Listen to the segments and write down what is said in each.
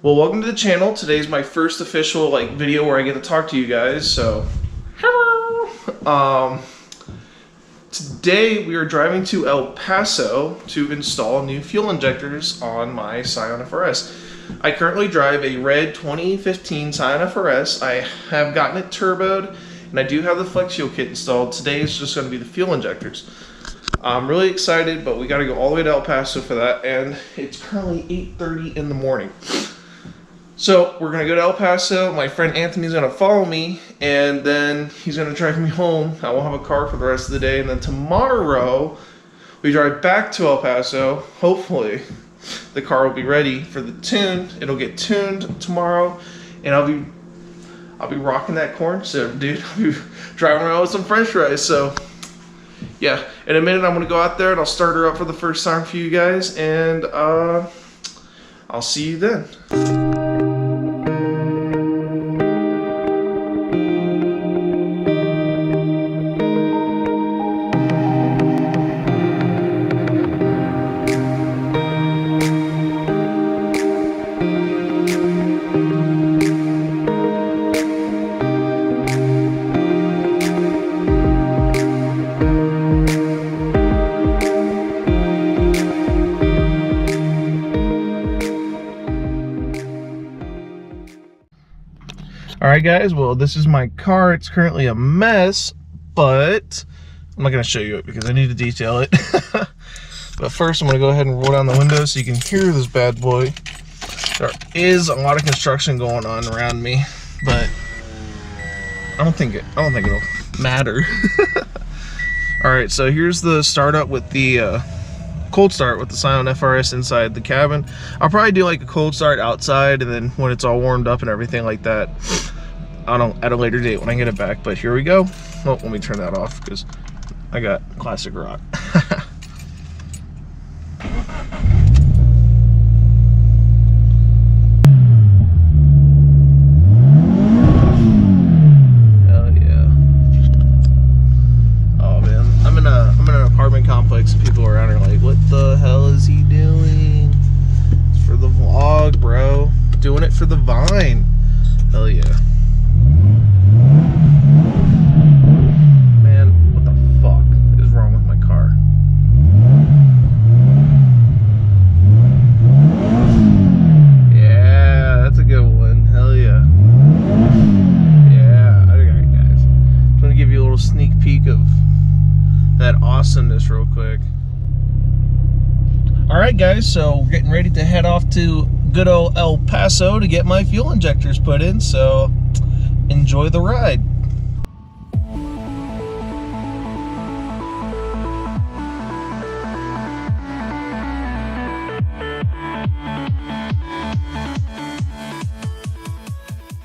Well, welcome to the channel. Today's my first official video where I get to talk to you guys. So, hello. Today we are driving to El Paso to install new fuel injectors on my Scion FRS. I currently drive a red 2015 Scion FRS. I have gotten it turboed, and I do have the flex fuel kit installed. Today is just going to be the fuel injectors. I'm really excited, but we got to go all the way to El Paso for that, and it's currently 8:30 in the morning. So we're going to go to El Paso. My friend Anthony's going to follow me, and then he's going to drive me home. I won't have a car for the rest of the day, and then tomorrow we drive back to El Paso. Hopefully the car will be ready for the tune. It'll get tuned tomorrow, and I'll be rocking that corn soup, dude. I'll be driving around with some french fries. So yeah, in a minute I'm going to go out there and I'll start her up for the first time for you guys, and I'll see you then. Alright guys, well this is my car. It's currently a mess, but I'm not going to show you it because I need to detail it. But first I'm going to go ahead and roll down the window so you can hear this bad boy. There is a lot of construction going on around me, but I don't think it'll matter. Alright, so here's the startup with the cold start with the Scion FRS inside the cabin. I'll probably do like a cold start outside, and then when it's all warmed up and everything like that, I don't know, at a later date when I get it back. But here we go. Oh, let me turn that off because I got classic rock. Complex, and people around are like, what the hell is he doing? It's for the vlog, bro. Doing it for the vine. Hell yeah. Man, what the fuck is wrong with my car? Yeah, that's a good one. Hell yeah. Yeah, alright guys. Just want to give you a little sneak peek of that awesomeness real quick. Alright guys, so we're getting ready to head off to good old El Paso to get my fuel injectors put in, so enjoy the ride.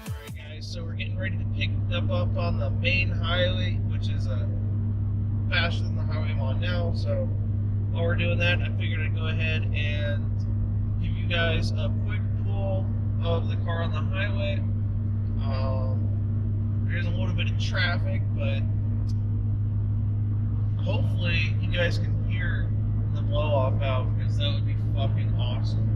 Alright guys, so we're getting ready to pick up on the main highway, which is faster than the highway I'm on now. So while we're doing that, I figured I'd go ahead and give you guys a quick pull of the car on the highway. There's a little bit of traffic, but hopefully you guys can hear the blow off valve, because that would be fucking awesome.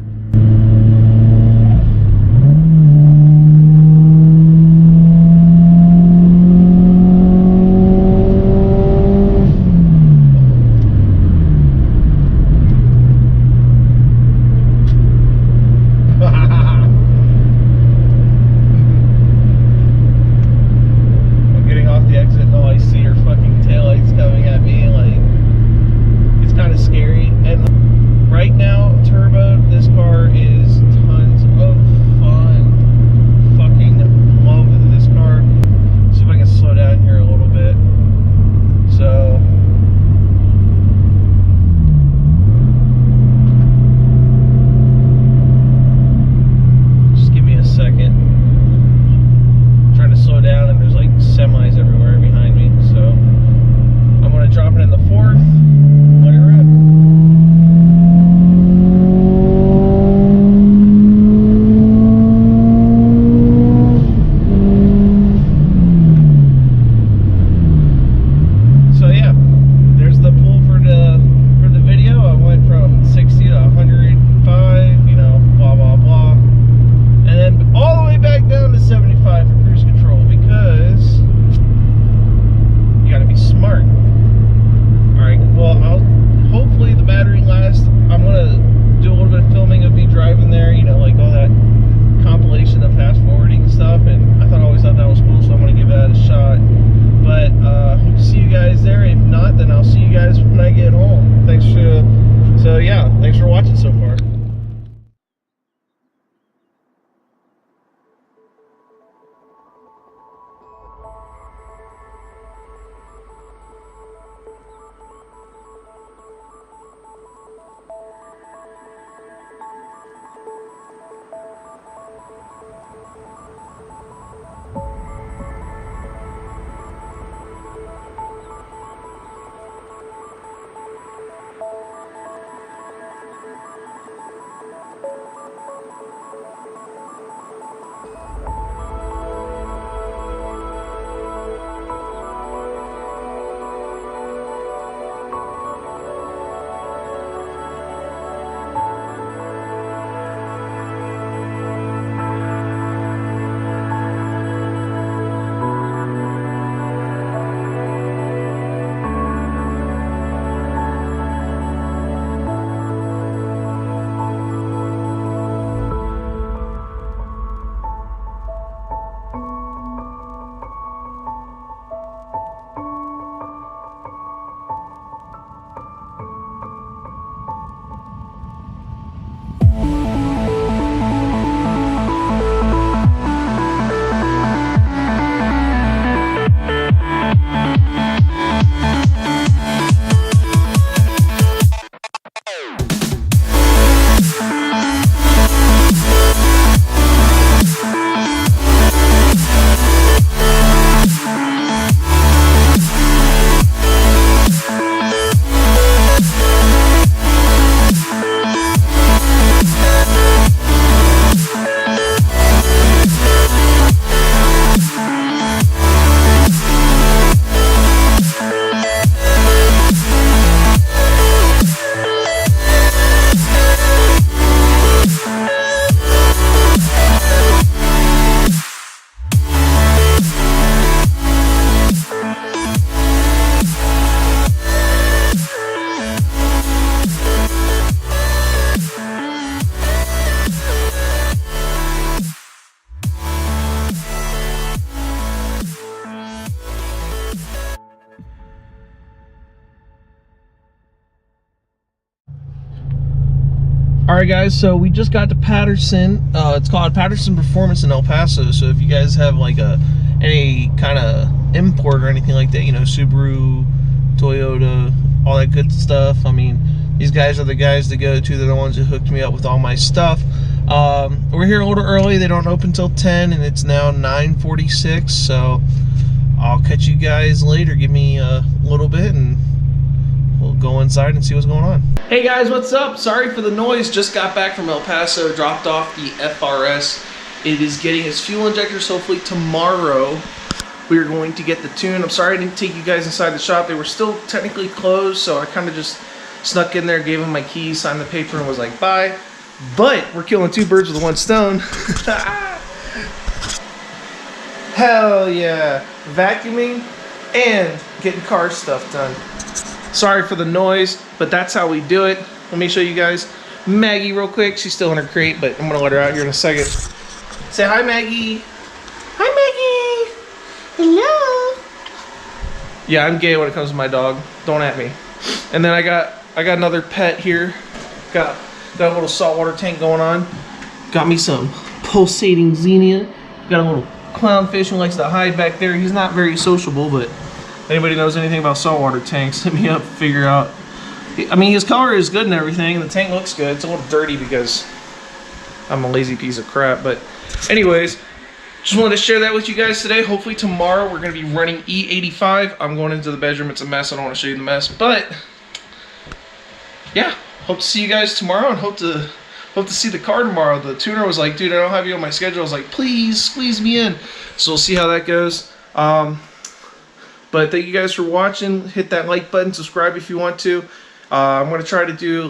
Right now, turbo, this All right, guys, so we just got to Patterson. It's called Patterson Performance in El Paso. So if you guys have like any kind of import or anything like that, you know, Subaru, Toyota, all that good stuff, I mean, these guys are the guys to go to. They're the ones who hooked me up with all my stuff. We're here a little early. They don't open till 10, and it's now 9:46. So I'll catch you guys later. Give me a little bit, and we'll go inside and see what's going on. Hey guys, what's up? Sorry for the noise. Just got back from El Paso. Dropped off the FRS. It is getting its fuel injectors. Hopefully tomorrow we are going to get the tune. I'm sorry I didn't take you guys inside the shop. They were still technically closed, so I kind of just snuck in there, gave them my keys, signed the paper, and was like, bye. But we're killing two birds with one stone. Hell yeah. Vacuuming and getting car stuff done. Sorry for the noise, but that's how we do it. Let me show you guys Maggie real quick. She's still in her crate, but I'm gonna let her out here in a second. Say hi, Maggie. Hi, Maggie. Hello. Yeah, I'm gay when it comes to my dog. Don't at me. And then I got another pet here. Got a little saltwater tank going on. Got me some pulsating xenia. Got a little clownfish who likes to hide back there. He's not very sociable, but if anybody knows anything about saltwater tanks, hit me up, figure out. I mean, his color is good and everything, and the tank looks good. It's a little dirty because I'm a lazy piece of crap, but anyways, just wanted to share that with you guys today. Hopefully tomorrow we're going to be running E85. I'm going into the bedroom. It's a mess. I don't want to show you the mess, but yeah, hope to see you guys tomorrow, and hope to see the car tomorrow. The tuner was like, dude, I don't have you on my schedule. I was like, please squeeze me in. So we'll see how that goes. But thank you guys for watching. Hit that like button, subscribe if you want to. I'm going to try to do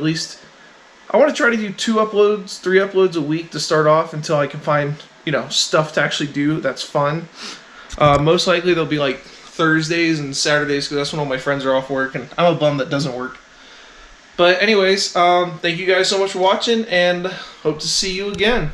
I want to try to do 2 uploads, 3 uploads a week to start off until I can find, you know, stuff to actually do that's fun. Most likely they'll be like Thursdays and Saturdays because that's when all my friends are off work, and I'm a bum that doesn't work. But anyways, thank you guys so much for watching, and hope to see you again.